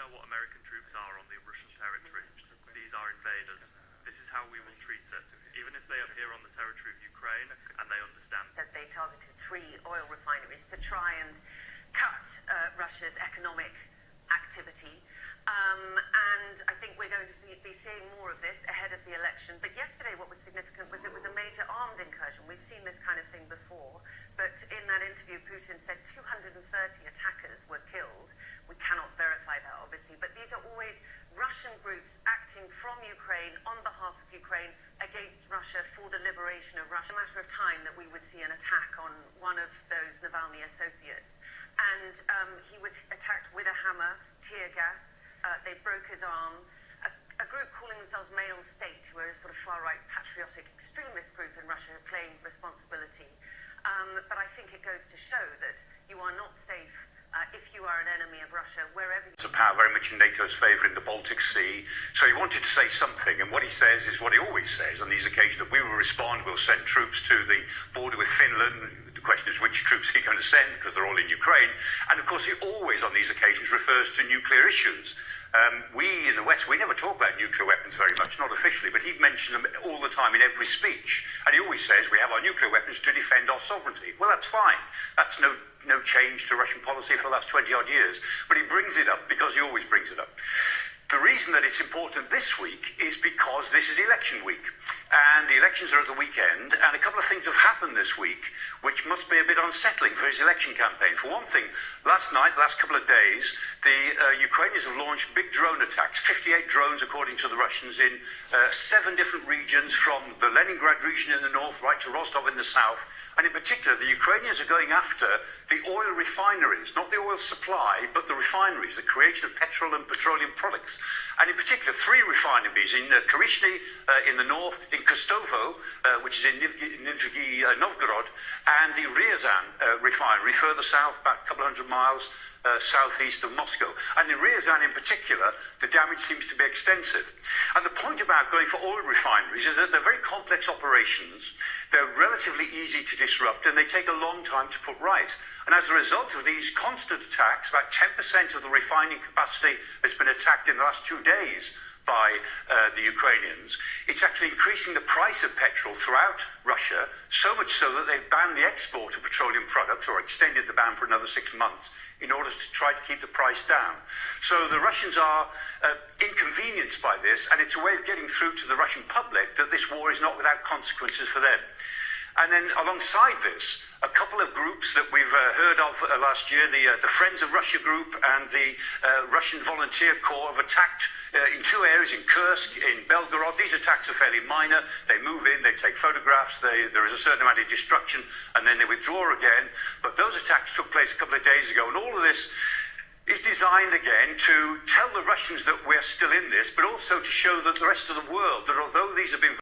know what American troops are on the Russian territory. These are invaders. This is how we will treat it, even if they appear on the territory of Ukraine and they understand. That they targeted 3 oil refineries to try and cut Russia's economic activity. And I think we're going to be seeing more of this ahead of the election. But yesterday what was significant was it was a major armed incursion. We've seen this kind of thing before. But in that interview, Putin said 230 attackers were killed. We cannot verify that, obviously. But these are always Russian groups acting from Ukraine on behalf of Ukraine against Russia for the liberation of Russia. A matter of time that we would see an attack on one of those Navalny associates. And he was attacked with a hammer, tear gas. They broke his arm. A group calling themselves Male State, who are a sort of far-right patriotic extremist group in Russia, claimed responsibility. But I think it goes to show that you are not safe if you are an enemy of Russia, wherever you... It's a power very much in NATO's favour in the Baltic Sea. So he wanted to say something, and what he says is what he always says on these occasions, that we will respond, we'll send troops to the border with Finland. The question is which troops he's going to send, because they're all in Ukraine. And of course he always on these occasions refers to nuclear issues. We in the West, we never talk about nuclear weapons very much, not officially, but he mentioned them all the time in every speech. And he always says we have our nuclear weapons to defend our sovereignty. Well, that's fine. That's no change to Russian policy for the last 20-odd years. But he brings it up because he always brings it up. The reason that it's important this week is because this is election week. And the elections are at the weekend, and a couple of things have happened this week which must be a bit unsettling for his election campaign. For one thing, last night, last couple of days, the Ukrainians have launched big drone attacks, 58 drones according to the Russians, in 7 different regions, from the Leningrad region in the north right to Rostov in the south. And in particular, the Ukrainians are going after the oil refineries, not the oil supply, but the refineries, the creation of petrol and petroleum products. And in particular, 3 refineries in Kryzhny in the north, in Kostovo, which is in Nizhny Novgorod, and the Ryazan refinery further south, about a couple of hundred miles southeast of Moscow. And in Ryazan in particular, the damage seems to be extensive. And the point about going for oil refineries is that they're very complex operations. They're relatively easy to disrupt, and they take a long time to put right. And as a result of these constant attacks, about 10% of the refining capacity has been attacked in the last 2 days by the Ukrainians. It's actually increasing the price of petrol throughout Russia, so much so that they've banned the export of petroleum products, or extended the ban for another 6 months, in order to try to keep the price down. So the Russians are inconvenienced by this, and it's a way of getting through to the Russian public that this war is not without consequences for them. And then alongside this, a couple of groups that we've heard of last year, the Friends of Russia group and the Russian Volunteer Corps, have attacked in 2 areas, in Kursk, in Belgorod. These attacks are fairly minor. They move in, they take photographs, there is a certain amount of destruction, and then they withdraw again. But those attacks took place a couple of days ago, and all of this is designed again to tell the Russians that we're still in this, but also to show that the rest of the world that although these have been